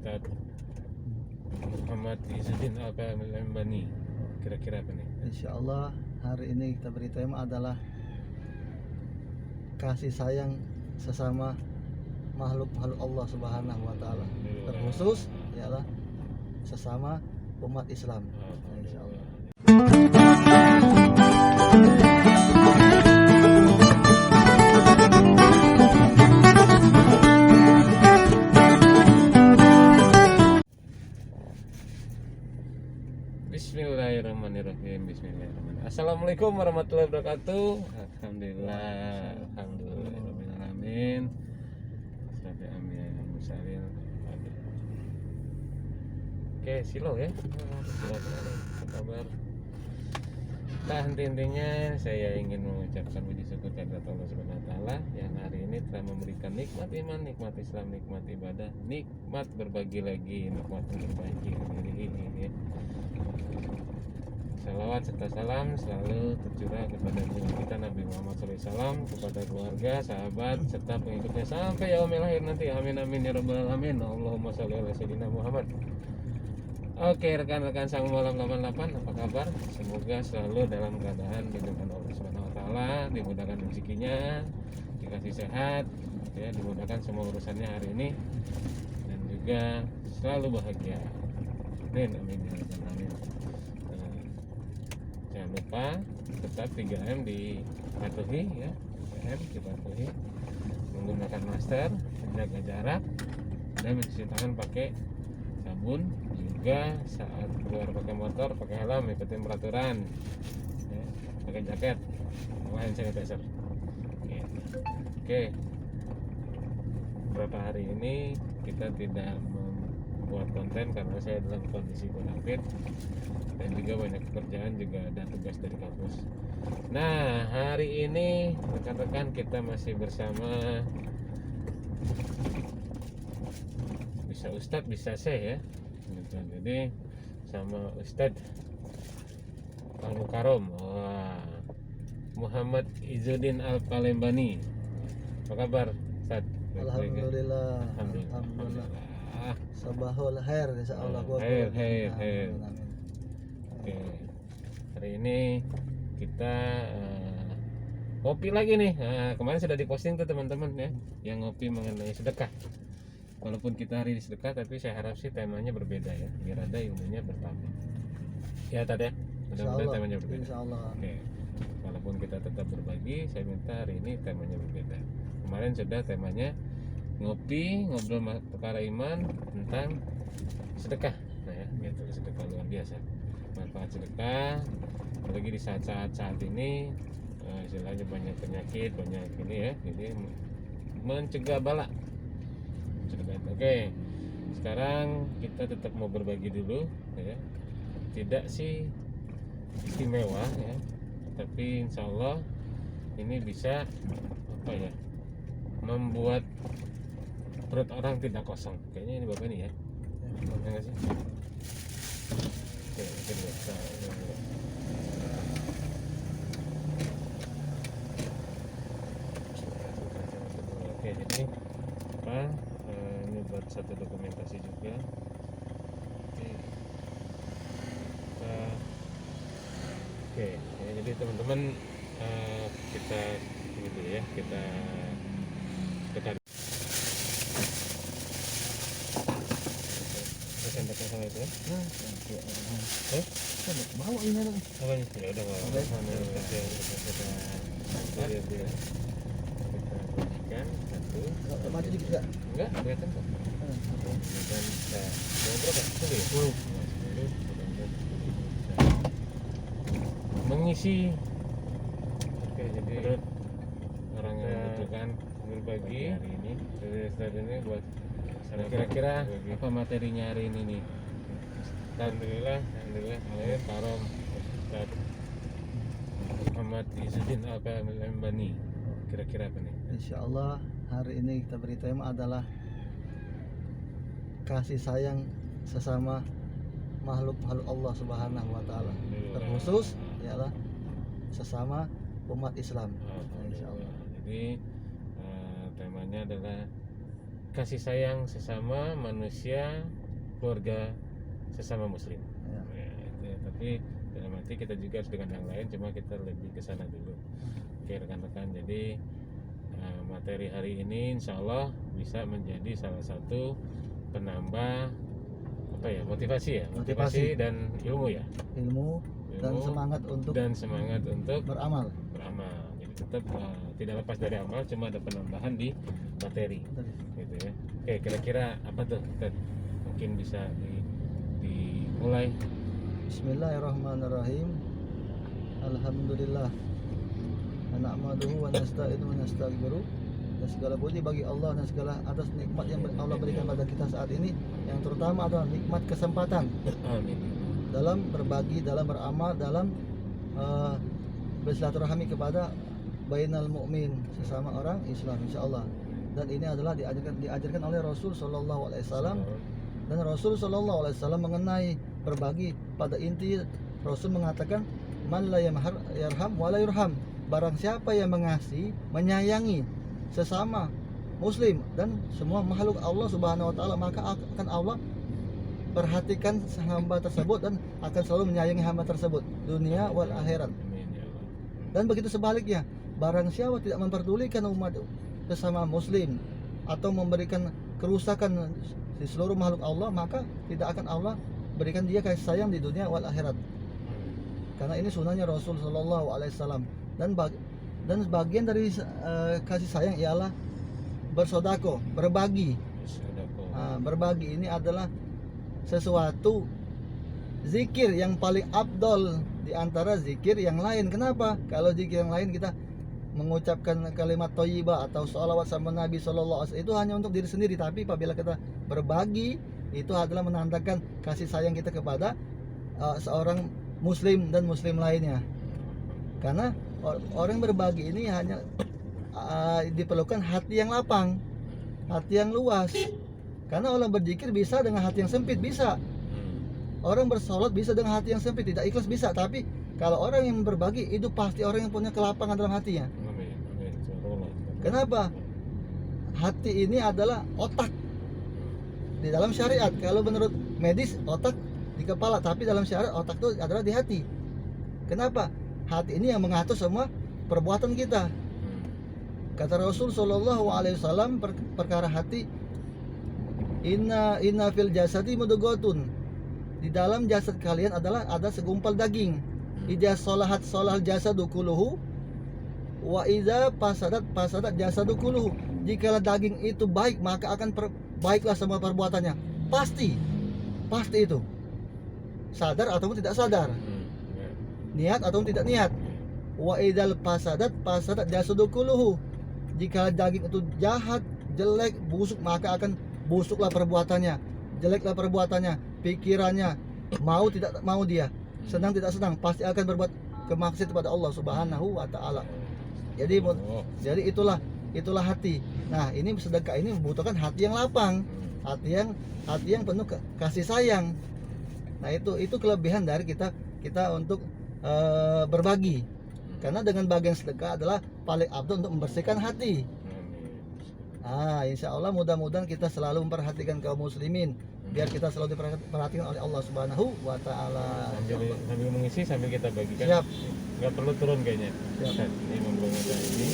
Ustaz Muhammad Izzuddin Al-Palembani. Kira-kira apa nih? Insya Allah hari ini kita beri tema adalah kasih sayang sesama makhluk Allah Subhanahu wa Ta'ala, terkhusus ialah sesama umat Islam. Insya Allah. Bismillahirrahmanirrahim. Bismillahirrahmanirrahim. Assalamualaikum warahmatullahi wabarakatuh. Alhamdulillah. Alhamdulillahirrahmanirrahim. Sampai amin. Musalil. Oke, silo ya. Apa kabar? Nah, intinya saya ingin mengucapkan puji syukur kepada Allah Subhanahu wa Ta'ala yang hari ini telah memberikan nikmat iman, nikmat Islam, nikmat ibadah, nikmat berbagi lagi, nikmat berbagi ini. Salawat serta salam selalu tercurah kepada Nabi kita Nabi Muhammad SAW, kepada keluarga, sahabat, serta pengikutnya sampai yaumil akhir nanti. Amin amin ya rabbal alamin. Allahumma sholli ala sayyidina Muhammad. Oke, rekan-rekan Sang Malam 88, apa kabar? Semoga selalu dalam keadaan dilindungi Allah Subhanahu wa Ta'ala, dimudahkan rezekinya, dikasih sehat, ya, dimudahkan semua urusannya hari ini, dan juga selalu bahagia. Amin amin ya rabbal alamin. Jangan lupa tetap 3M dipatuhi ya, 3M dipatuhi, menggunakan masker, menjaga jarak, dan mencuci tangan pakai sabun. Juga saat keluar pakai motor pakai helm, ikutin peraturan ya, pakai jaket, hand sanitizer. Oke. Beberapa hari ini kita tidak membuat konten karena saya dalam kondisi COVID dan juga banyak pekerjaan, juga ada tugas dari kampus. Nah, hari ini rekan-rekan kita masih bersama, bisa Ustadz bisa saya ya, jadi sama Ustadz Al-Mukarram, Muhammad Izzuddin Al-Palembani. Apa kabar Ustadz? Alhamdulillah. Alhamdulillah. Sabahul khair insyaallah. Khair. Oke. Hari ini kita ngopi lagi nih. Nah, kemarin sudah diposting tuh teman-teman ya, yang ngopi mengenai sedekah. Walaupun kita hari ini sedekah, tapi saya harap sih temanya berbeda ya, biar ada ilmunya bertambah. Ya tadi ya, mudah-mudahan temanya berbeda. Insyaallah. Oke. Walaupun kita tetap berbagi, saya minta hari ini temanya berbeda. Kemarin sudah temanya ngopi, ngobrol perkara iman tentang sedekah. Nah ya, gitu, sedekah luar biasa. Manfaat sedekah, apalagi di saat ini, istilahnya banyak penyakit, banyak ini ya, jadi mencegah bala. Oke, sekarang kita tetap mau berbagi dulu ya. Tidak sih istimewa ya, tapi insya Allah ini bisa apa ya, membuat perut orang tidak kosong. Kayaknya ini bapak ini ya, enggak sih? Oke, kita oke, jadi apa? Ini buat satu dokumentasi juga. Oke, ya, jadi teman-teman kita ini dulu ya, kita tekan. Tekan sama itu ya. Bawa ini dong. Apa ini? Ya udah bawa. Kita berikan satu. Mati dikit enggak? Enggak, kelihatan kok. Dan berapa? 10 ya? 10. Mengisi. Oke, jadi orang yang membutuhkan berbagi hari ini. Dari ini buat kira-kira apa materinya hari ini nih? Alhamdulillah, Karom Ustadz Muhammad Izzuddin Al-Palembani. Kira-kira apa nih? Insya Allah hari ini kita beri tema adalah kasih sayang sesama makhluk Allah Subhanahu wa Ta'ala, terkhusus ialah sesama umat Islam. Insya Allah. Jadi temanya adalah kasih sayang sesama manusia, keluarga, sesama muslim. Ya. Ya, tapi dalam arti kita juga harus dengan yang lain, cuma kita lebih ke sana dulu. Oke rekan-rekan, jadi materi hari ini insya Allah bisa menjadi salah satu penambah apa ya, motivasi dan ilmu ya, Ilmu dan Ilmu semangat untuk beramal. beramal. Jadi tetap tidak lepas dari amal, cuma ada penambahan di materi gitu ya. Oke, kira-kira apa tuh Ted? Mungkin bisa dimulai. Bismillahirrahmanirrahim. Alhamdulillah. Nahmaduhu wa nasta'inuhu wa nastaghfiruh. Dan segala puji bagi Allah dan segala atas nikmat yang Allah berikan pada kita saat ini, yang terutama adalah nikmat kesempatan Amin. dalam berbagi, dalam beramal, dalam bersilaturahmi kepada bainal mukmin, sesama orang Islam, insyaallah. Dan ini adalah diajarkan oleh Rasul sallallahu alaihi wasallam, dan Rasul sallallahu alaihi wasallam mengenai berbagi pada inti Rasul mengatakan man la yarham wa la yurham. Barang siapa yang mengasihi, menyayangi sesama muslim dan semua makhluk Allah Subhanahu wa taala, maka akan Allah perhatikan hamba tersebut dan akan selalu menyayangi hamba tersebut dunia wal akhirat. Amin ya Allah. Dan begitu sebaliknya, barang siapa tidak memperdulikan umat sesama muslim atau memberikan kerusakan di seluruh makhluk Allah, maka tidak akan Allah berikan dia kasih sayang di dunia wal akhirat. Karena ini sunnahnya Rasul sallallahu alaihi wasallam. Dan bagian dari kasih sayang ialah bersodako, berbagi. Berbagi ini adalah sesuatu zikir yang paling afdol di antara zikir yang lain. Kenapa? Kalau zikir yang lain kita mengucapkan kalimat thayyibah atau sholawat sama Nabi sallallahu alaihi wasallam, itu hanya untuk diri sendiri. Tapi apabila kita berbagi, itu adalah menandakan kasih sayang kita kepada seorang muslim dan muslim lainnya. Karena orang berbagi ini hanya diperlukan hati yang lapang, hati yang luas. Karena orang berzikir bisa dengan hati yang sempit, bisa. Orang bersolat bisa dengan hati yang sempit, tidak ikhlas bisa. Tapi kalau orang yang berbagi, itu pasti orang yang punya kelapangan dalam hatinya. Kenapa? Hati ini adalah otak di dalam syariat. Kalau menurut medis, otak di kepala, tapi dalam syariat otak itu adalah di hati. Kenapa? Hati ini yang mengatur semua perbuatan kita. Kata Rasul sallallahu alaihi wasallam perkara hati, inna fil jasadi mudghotun. Di dalam jasad kalian ada segumpal daging. Idza salahat salahal jasadu kulluhu wa idza fasadat jasadu kulluhu. Jika daging itu baik, maka akan baiklah semua perbuatannya. Pasti itu. Sadar ataupun tidak sadar. Niat atau tidak niat. Wa idzal fasadat jasadu kulluhu. Jika daging itu jahat, jelek, busuk, maka akan busuklah perbuatannya, jeleklah perbuatannya, pikirannya, mau tidak mau dia, senang tidak senang, pasti akan berbuat kemaksiatan kepada Allah Subhanahu wa taala. Jadi itulah hati. Nah, ini sedekah ini membutuhkan hati yang lapang, hati yang penuh kasih sayang. Nah, itu kelebihan dari kita untuk berbagi. Karena dengan bagian sedekah adalah paling afdal untuk membersihkan hati. Insya Allah mudah-mudahan kita selalu memperhatikan kaum muslimin, biar kita selalu diperhatikan oleh Allah Subhanahu wa taala. Sambil mengisi sambil kita bagikan. Siap. Nggak perlu turun kayaknya. Siap. Ini membaca ini.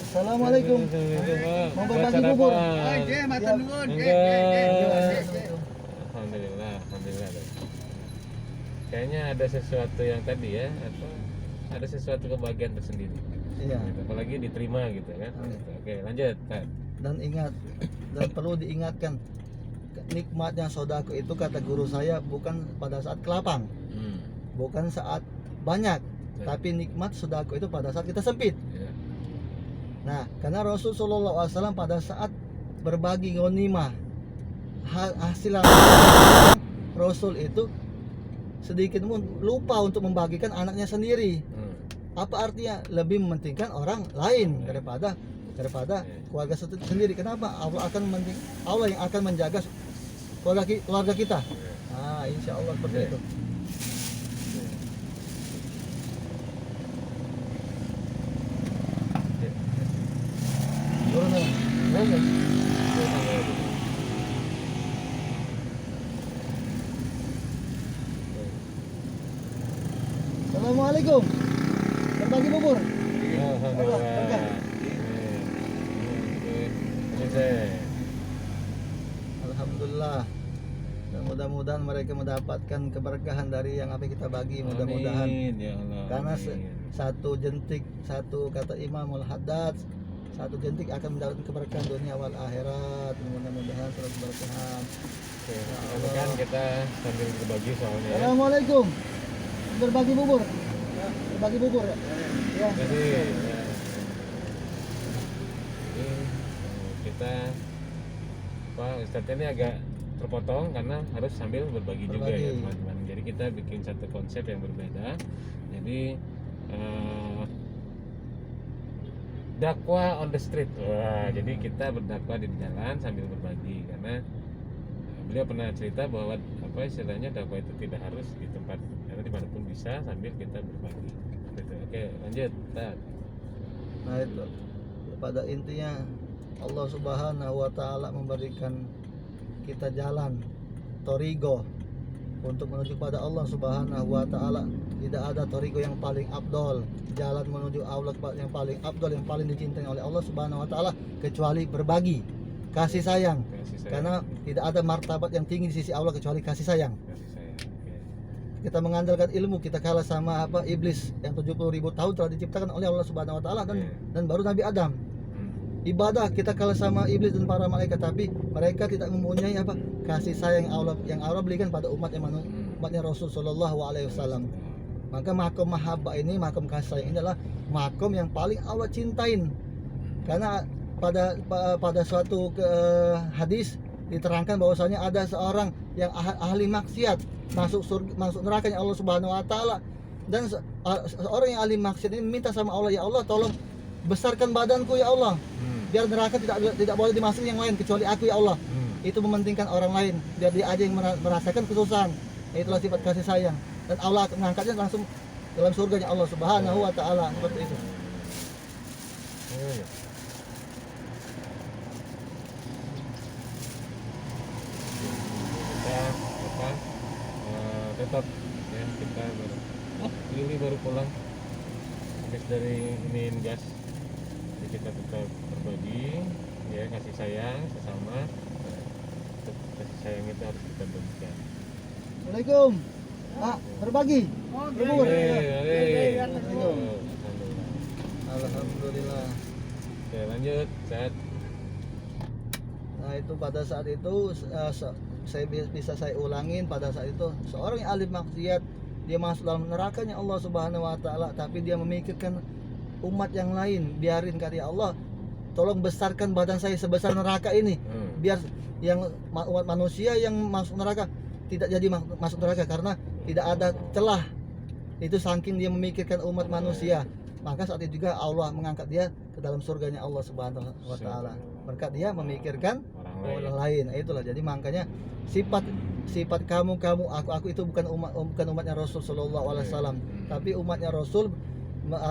Assalamualaikum. Mau berbagi bubur. Alhamdulillah. Kayaknya ada sesuatu yang tadi ya, atau ada sesuatu kebahagiaan tersendiri. Iya. Apalagi diterima gitu kan. Oke, lanjut. Dan ingat, dan perlu diingatkan, nikmatnya sodako itu kata guru saya bukan pada saat kelapang, bukan saat banyak, tapi nikmat sodako itu pada saat kita sempit. Nah, karena Rasulullah SAW pada saat berbagi ghanimah hasil Rasul itu sedikit pun lupa untuk membagikan anaknya sendiri. Apa artinya? Lebih mementingkan orang lain daripada keluarga sendiri. Kenapa? Allah yang akan menjaga keluarga kita. Insya Allah seperti itu. tanggalnya. Itu tanggal itu. Assalamualaikum. Berbagi bubur. Alhamdulillah. Berkah. Ini saya. Alhamdulillah. Dan mudah-mudahan mereka mendapatkan keberkahan dari yang apa kita bagi, mudah-mudahan. Amin, ya Allah. Karena Amin. satu jentik, satu kata Imamul Haddad, satu jentik akan mendapatkan keberkahan dunia wal akhirat. Mudah-mudahan selalu keberkahan. Oke, kan kita sambil berbagi soalnya ya. Assalamualaikum. Berbagi bubur. Berbagi bubur ya. Ya. Jadi ya. Ini kita Ustadz ini agak terpotong karena harus sambil berbagi juga ya Berbagi. teman-teman. Jadi kita bikin satu konsep yang berbeda. Jadi dakwah on the street. Wah, jadi kita berdakwah di jalan sambil berbagi karena beliau pernah cerita bahwa apa istilahnya dakwah itu tidak harus di tempat karena dimanapun bisa sambil kita berbagi. Gitu. Oke, lanjut. Nah itu pada intinya Allah Subhanahu wa taala memberikan kita jalan torigo untuk menuju pada Allah Subhanahu wa taala. Tidak ada torigo yang paling abdol, jalan menuju Allah yang paling abdol, yang paling dicintai oleh Allah Subhanahu wa taala kecuali berbagi, kasih sayang. Kasih sayang. Karena tidak ada martabat yang tinggi di sisi Allah kecuali kasih sayang. Kasih sayang. Oke. Kita mengandalkan ilmu, kita kalah sama iblis yang 70.000 tahun telah diciptakan oleh Allah Subhanahu wa taala dan baru Nabi Adam. Ibadah kita kalah sama iblis dan para malaikat, tapi mereka tidak mempunyai kasih sayang yang Allah berikan pada umatnya Rasul Shallallahu Alaihi Wasallam. Maka makom mahabbah ini, makom kasih sayang ini adalah makom yang paling Allah cintain. Karena pada suatu hadis diterangkan bahwasanya ada seorang yang ahli maksiat masuk nerakanya Allah Subhanahu Wa Taala, dan seorang yang ahli maksiat ini minta sama Allah, ya Allah tolong besarkan badanku ya Allah, biar neraka tidak boleh dimasuki yang lain kecuali aku ya Allah. Itu mementingkan orang lain biar dia aja yang merasakan kesusahan. Itulah sifat kasih sayang, dan Allah mengangkatnya langsung dalam surganya Allah Subhanahu wa taala, seperti itu. Kita tetap ya, kita baru pulang habis dari iniin gas. Jadi kita tetap berbagi ya, kasih sayang sesama. Kasih sayang itu harus kita berikan. Assalamualaikum. Pak, berbagi. Berbur. Alhamdulillah. Oke, lanjut. Saat Nah itu pada saat itu saya ulangin, pada saat itu seorang yang alim maksiat dia masuk dalam nerakanya Allah Subhanahu wa taala, tapi dia memikirkan umat yang lain. Biarin kata Allah, tolong besarkan badan saya sebesar neraka ini, biar yang umat manusia yang masuk neraka tidak jadi masuk neraka karena tidak ada celah. Itu saking dia memikirkan umat manusia. Maka saat itu juga Allah mengangkat dia ke dalam surganya Allah Subhanahu wa taala. Berkat dia memikirkan orang lain. Itulah, jadi makanya sifat kamu, aku itu bukan umatnya Rasul sallallahu alaihi wasallam, tapi umatnya Rasul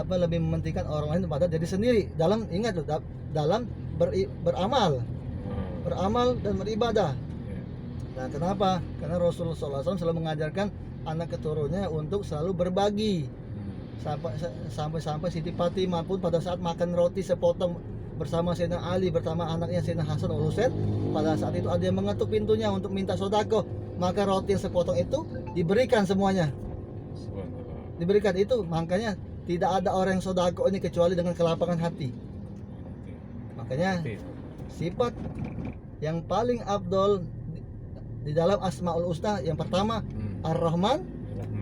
lebih mementingkan orang lain daripada diri sendiri. Dalam ingat loh, dalam beramal dan beribadah. Nah, kenapa? Karena Rasulullah SAW selalu mengajarkan anak keturunannya untuk selalu berbagi. Sampai Siti Fatimah pun pada saat makan roti sepotong bersama Sayyidina Ali bersama anaknya Sayyidina Hasan wal Husain, pada saat itu ada yang mengetuk pintunya untuk minta sedekah, maka roti yang sepotong itu diberikan semuanya. Diberikan itu, makanya tidak ada orang yang sedekah ini kecuali dengan kelapangan hati. Makanya sifat yang paling afdol di dalam Asmaul Husna yang pertama Ar-Rahman,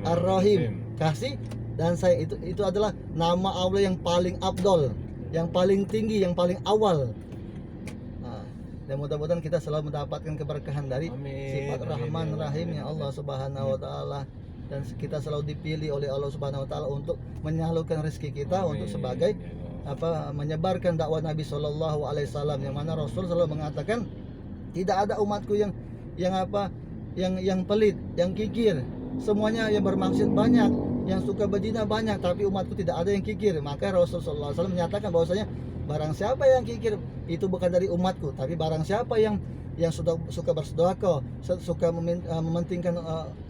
Ar-Rahim, kasih dan sayang, itu adalah nama Allah yang paling afdol, yang paling tinggi, yang paling awal. Nah, dan mudah-mudahan kita selalu mendapatkan keberkahan dari sifat Rahman Rahim ya Allah Subhanahu wa taala, dan kita selalu dipilih oleh Allah Subhanahu wa taala untuk menyalurkan rezeki kita untuk sebagai menyebarkan dakwah Nabi Shallallahu alaihi wasallam, yang mana Rasul selalu mengatakan tidak ada umatku yang pelit, yang kikir. Semuanya yang bermaksud banyak, yang suka berzina banyak, tapi umatku tidak ada yang kikir. Maka Rasul sallallahu alaihi wasallam menyatakan bahwasanya barang siapa yang kikir itu bukan dari umatku, tapi barang siapa yang suka bersedekah, suka mementingkan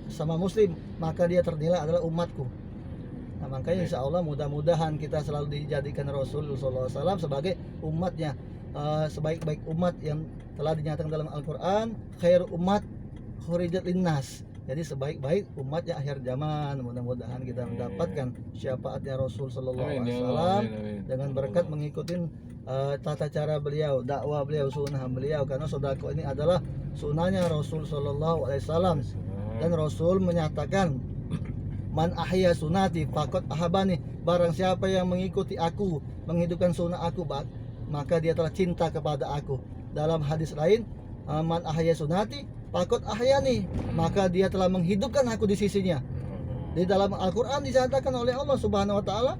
sama muslim, maka dia ternilai adalah umatku. Nah, makanya insya Allah mudah-mudahan kita selalu dijadikan Rasul Sallallahu Alaihi Wasallam sebagai umatnya, sebaik-baik umat yang telah dinyatakan dalam Al-Quran, khair umat khurijat linnas. Jadi sebaik-baik umatnya akhir zaman. Mudah-mudahan kita mendapatkan syafaatnya Rasul Sallallahu Alaihi Wasallam dengan berkat mengikuti tata cara beliau, dakwah beliau, sunnah beliau. Karena sodako ini adalah sunnahnya Rasul Sallallahu Alaihi Wasallam. Dan Rasul menyatakan, man ahya sunati faqad ahabani. Barang siapa yang mengikuti aku, menghidupkan sunnah aku, maka dia telah cinta kepada aku. Dalam hadis lain, man ahya sunati faqad ahyani, maka dia telah menghidupkan aku di sisinya. Di dalam Al-Quran dinyatakan oleh Allah Subhanahu wa taala,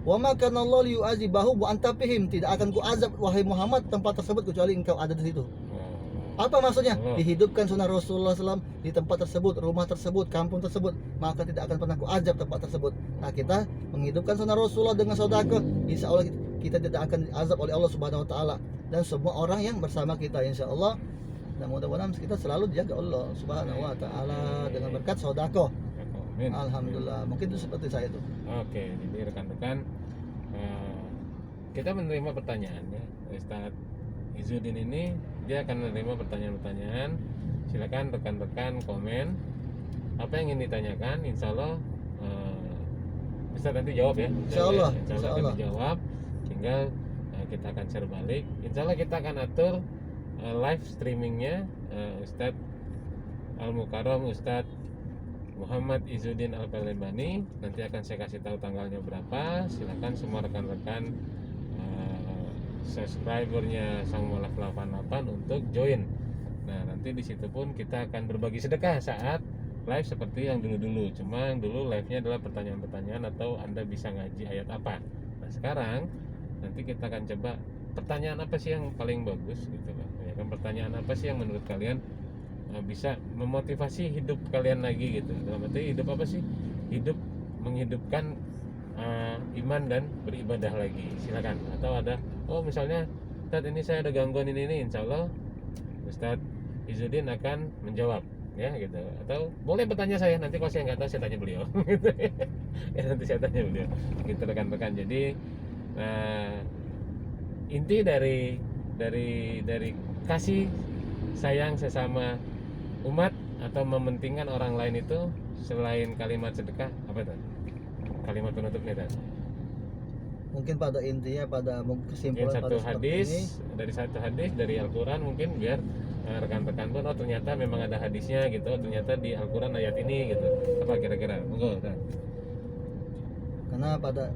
wa ma kana Allah liyu'azibahu wa anta fihim, tidak akan kuazab wahai Muhammad tempat tersebut kecuali engkau ada di situ. Apa maksudnya? Dihidupkan sunnah Rasulullah SAW di tempat tersebut, rumah tersebut, kampung tersebut, maka tidak akan pernah kuazab tempat tersebut. Nah, kita menghidupkan sunnah Rasulullah dengan sedekah, insya Allah kita tidak akan diazab oleh Allah Subhanahu wa taala dan semua orang yang bersama kita, insya Allah. Dan mudah-mudahan kita selalu dijaga Allah Subhanahu wa taala dengan berkat sedekah. Alhamdulillah. Mungkin itu seperti saya tuh. Oke, jadi rekan-rekan, kita menerima pertanyaan ya. Ustaz Izzuddin ini dia akan menerima pertanyaan-pertanyaan. Silakan rekan-rekan komen apa yang ingin ditanyakan. Insya Allah Ustaz nanti jawab ya. Insya Allah. Insya Allah akan dijawab. Tinggal kita akan share balik. Insya Allah kita akan atur live streamingnya Ustadz Al-Mukarram, Ustadz Muhammad Izzuddin Al-Palembani. Nanti akan saya kasih tahu tanggalnya berapa. Silakan semua rekan-rekan subscribernya Sang Molaf 88 untuk join. Nah, nanti di situ pun kita akan berbagi sedekah saat live seperti yang dulu-dulu. Cuma yang dulu live-nya adalah pertanyaan-pertanyaan atau Anda bisa ngaji ayat apa. Nah, sekarang nanti kita akan coba pertanyaan apa sih yang paling bagus gitu loh. Ya kan, pertanyaan apa sih yang menurut kalian bisa memotivasi hidup kalian lagi gitu. Dalam arti hidup apa sih? Hidup menghidupkan iman dan beribadah lagi. Silakan. Atau ada misalnya Ustadz ini saya ada gangguan ini insya Allah Ustadz Izzuddin akan menjawab ya gitu. Atau boleh bertanya saya, nanti kalau saya nggak tahu saya tanya beliau gitu ya, nanti saya tanya beliau gitu rekan-rekan. Jadi inti dari kasih sayang sesama umat atau mementingkan orang lain itu selain kalimat sedekah apa itu? Kalimat penutupnya tadi. Mungkin pada intinya, pada kesimpulan Satu pada hadis dari Al-Quran mungkin biar rekan-rekan pun ternyata memang ada hadisnya gitu. Ternyata di Al-Quran ayat ini gitu. Apa kira-kira? Monggo. Karena pada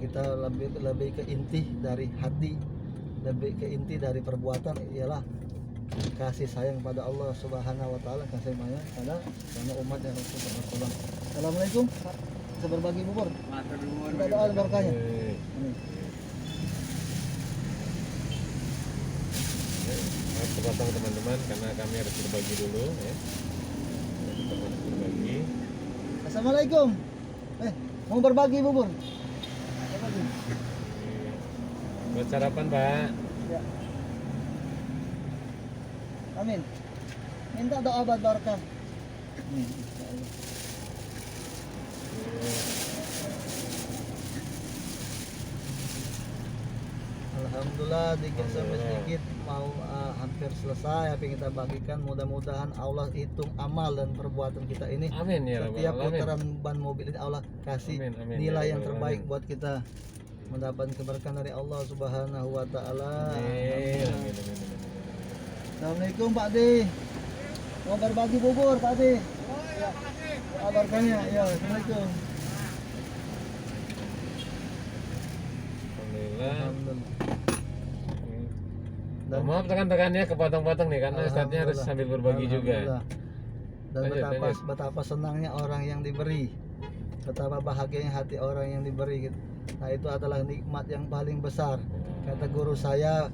kita lebih ke inti dari hati, lebih ke inti dari perbuatan ialah kasih sayang pada Allah Subhanahu wa taala, kasih sayang pada umatnya Rasulullah. Assalamualaikum. Bisa berbagi bubur. Kita doa berkahnya. Harus potong teman-teman karena kami harus berbagi dulu ya. Kita harus berbagi. Assalamualaikum. Mau berbagi bubur? Buat sarapan, Pak. Ya. Amin. Minta doa buat barokah. Alhamdulillah dikit sampai sedikit mau hampir selesai apa yang kita bagikan. Mudah-mudahan Allah hitung amal dan perbuatan kita ini. Amin ya Setiap Rabbal alamin. putaran ban mobil ini Allah kasih Amin, nilai ya yang Rabbal terbaik alamin. buat kita, mendapat keberkahan dari Allah Subhanahu wa taala. Amin. Assalamualaikum Pak D. Mau berbagi bubur Pak D. Ya. Kabarnya ya. Assalamualaikum. Alhamdulillah. Alhamdulillah. Maaf rekan-rekan ya kepotong-potong nih karena Ustadznya harus Alhamdulillah. sambil berbagi juga. Alhamdulillah. Dan Lanjut. betapa senangnya orang yang diberi, betapa bahagianya hati orang yang diberi gitu. Nah, itu adalah nikmat yang paling besar. Kata guru saya,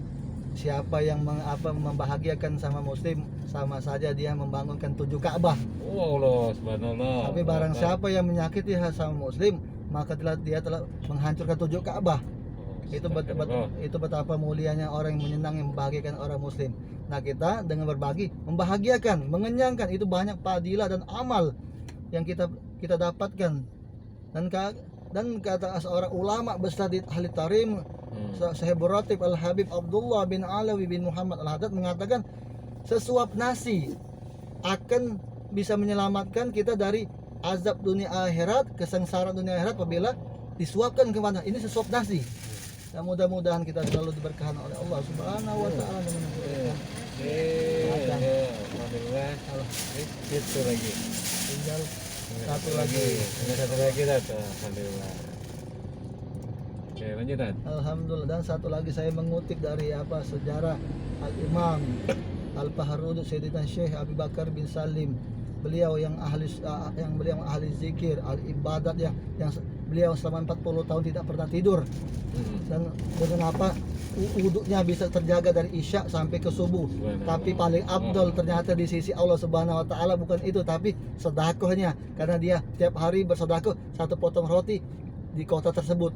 siapa yang membahagiakan sama muslim sama saja dia membangunkan 7 Ka'bah. Allah subhanallah. Tapi barang siapa yang menyakiti sama muslim, maka dia telah menghancurkan 7 Ka'bah. Itu betapa mulianya orang yang menyenangi, membahagiakan orang muslim. Nah, kita dengan berbagi membahagiakan, mengenyangkan, itu banyak fadilah dan amal yang kita dapatkan. Dan kata seorang ulama besar di ahli tarim, Syekh Ratib Al Habib Abdullah bin Alawi bin Muhammad Al Haddad mengatakan, sesuap nasi akan bisa menyelamatkan kita dari azab dunia akhirat, kesengsaraan dunia akhirat apabila disuapkan kemana. Ini sesuap nasi. Dan mudah-mudahan kita selalu diberkahan oleh Allah Subhanahu wa taala dengan Alhamdulillah. Itu lagi. tinggal Satu lagi. Ini satu lagi Tat. Alhamdulillah. Oke, lanjut Tat. Alhamdulillah. Dan satu lagi saya mengutip dari sejarah Al-Imam Al-Fahrud Sayyidina Syekh Abu Bakar bin Salim. Beliau yang ahli zikir, ahli ibadat yang beliau selama 40 tahun tidak pernah tidur. Dan dengan wuduknya bisa terjaga dari isya sampai ke subuh. Tapi paling abdol ternyata di sisi Allah Subhanahu wa taala bukan itu, tapi sedekahnya, karena dia tiap hari bersedekah satu potong roti di kota tersebut.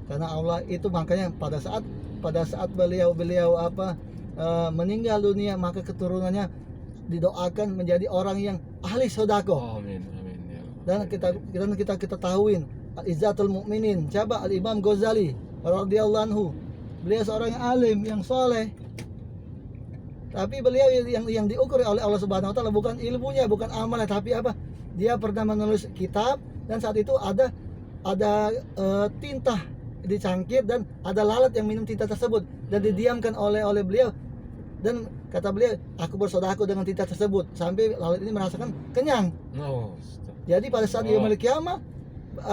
Karena Allah itu, makanya pada saat beliau meninggal dunia, maka keturunannya didoakan menjadi orang yang ahli sedekah. Amin. Ya. Dan kita ketahuin Izzatul Mukminin, coba Al-Imam Ghazali radhiyallahu anhu. Beliau seorang yang alim, yang soleh. Tapi beliau yang diukur oleh Allah Subhanahu wa taala bukan ilmunya, bukan amalnya, tapi apa? Dia pernah menulis kitab, dan saat itu ada tinta di cangkir dan ada lalat yang minum tinta tersebut, dan didiamkan oleh beliau. Dan kata beliau, aku bersedekah dengan tinta tersebut sampai lalat ini merasakan kenyang. Jadi pada saat dia memiliki kiamat,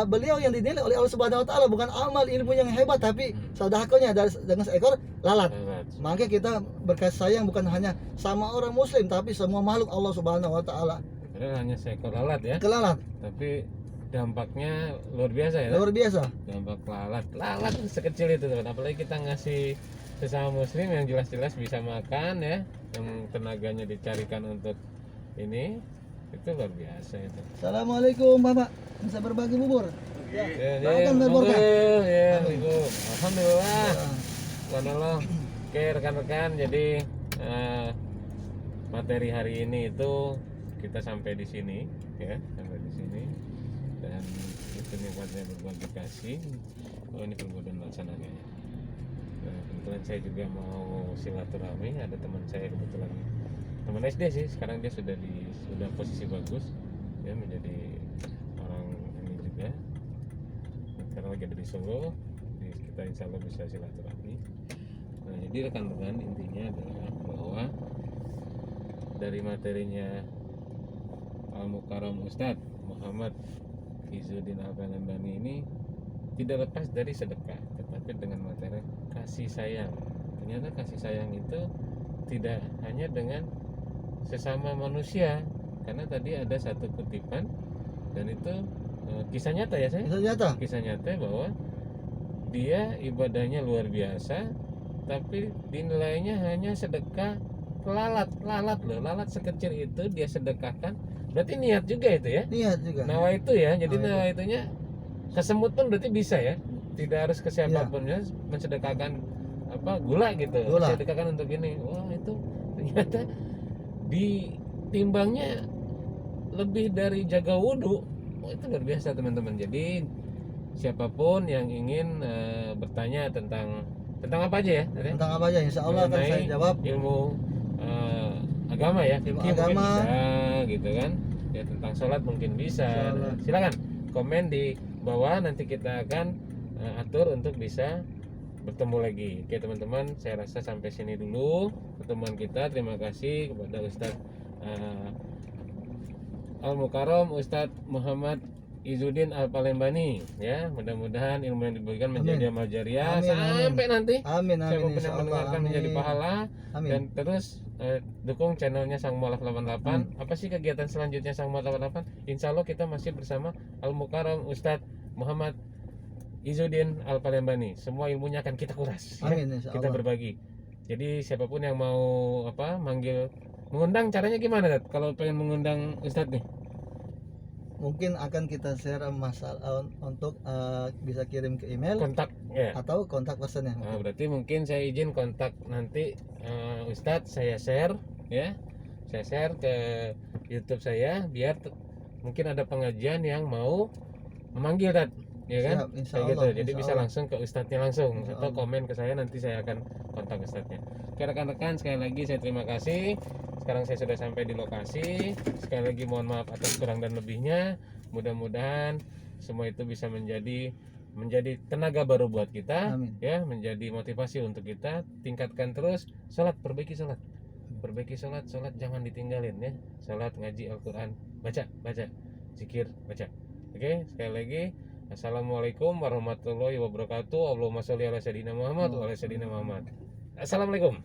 beliau yang dinilai oleh Allah Subhanahu wa taala bukan amal ilmu yang hebat, tapi sedekahnya dengan seekor lalat. Maka kita berkasih sayang bukan hanya sama orang muslim, tapi semua makhluk Allah Subhanahu wa taala. Padahal hanya seekor lalat ya. Kelalat. Tapi dampaknya luar biasa ya. Luar biasa. Dampak lalat sekecil itu teman. Apalagi kita ngasih sesama muslim yang jelas-jelas bisa makan ya, yang tenaganya dicarikan untuk ini, itu luar biasa itu. Assalamualaikum Bapak, bisa berbagi bubur? Silakan berborkah. Ya, alhamdulillah. Subhanallah. Oke rekan-rekan, jadi materi hari ini itu kita sampai di sini ya, dan itu nikmatnya berbagi kasih. Ini perbuatan laksananya. Kebetulan saya juga mau silaturahmi, ada teman saya kebetulan teman SD sih, sekarang dia sudah posisi bagus ya, menjadi orang ini juga, sekarang lagi ada di Solo. Jadi kita insya Allah bisa silaturahmi. Nah, jadi rekan-rekan, intinya adalah bahwa dari materinya Al-Mukarram Ustadz Muhammad Izzuddin Al-Palembani ini tidak lepas dari sedekah, tetapi dengan materi kasih sayang. Ternyata kasih sayang itu tidak hanya dengan sesama manusia, karena tadi ada satu kutipan dan itu kisah nyata ya saya. Kisah nyata bahwa dia ibadahnya luar biasa, tapi dinilainya hanya sedekah lalat loh, lalat sekecil itu dia sedekahkan. Berarti niat juga itu ya? Niat juga. Nawa itu ya, jadi nawa itunya kesemut pun berarti bisa ya, tidak harus ke siapapun ya, mensedekahkan gula gitu, sedekahkan untuk ini. Wah itu ternyata ditimbangnya lebih dari jaga wudhu. Itu luar biasa teman-teman. Jadi siapapun yang ingin bertanya tentang apa aja ya, tentang apa aja, insya Allah akan saya jawab. Ilmu agama ya, ilmu agama bisa gitu kan ya, tentang sholat mungkin bisa. Silakan komen di bawah, nanti kita akan atur untuk bisa bertemu lagi. Oke teman-teman, saya rasa sampai sini dulu pertemuan kita. Terima kasih kepada Ustadz Al-Mukarram Ustadz Muhammad Izzuddin Al-Palembani ya. Mudah-mudahan ilmu yang diberikan menjadi amal jariah sampai nanti. Siapapun yang mendengarkan menjadi pahala. Dan terus dukung channelnya Sang Mualaf 88. Apa sih kegiatan selanjutnya Sang Mualaf 88? Insya Allah kita masih bersama Al-Mukarram Ustadz Muhammad Izzuddin Al-Palembani. Semua ilmunya akan kita kuras. Amin, ya? Kita berbagi. Jadi siapapun yang mau mengundang, caranya gimana Dad? Kalau pengen mengundang Ustadz nih? mungkin akan kita share masalah untuk bisa kirim ke email kontak ya. atau kontak personnya. Nah, berarti mungkin saya izin kontak nanti Ustadz saya share ya. Saya share ke YouTube saya biar mungkin ada pengajian yang mau memanggil Dad, ya kan? Siap, insya Kayak gitu. Allah, Jadi insya bisa Allah. langsung ke Ustadznya langsung Insya atau Allah. komen ke saya, nanti saya akan kontak Ustadznya. Oke rekan-rekan, sekali lagi saya terima kasih. Sekarang saya sudah sampai di lokasi. Sekali lagi mohon maaf atas kurang dan lebihnya. Mudah-mudahan semua itu bisa menjadi tenaga baru buat kita. Amin. Ya, menjadi motivasi untuk kita. Tingkatkan terus sholat, perbaiki sholat, sholat jangan ditinggalin ya. Sholat, ngaji Al-Quran, baca zikir, baca. Oke, sekali lagi assalamualaikum warahmatullahi wabarakatuh. Allahumma sholli ala sayyidina Muhammad wa ala sayyidina Muhammad. Assalamualaikum.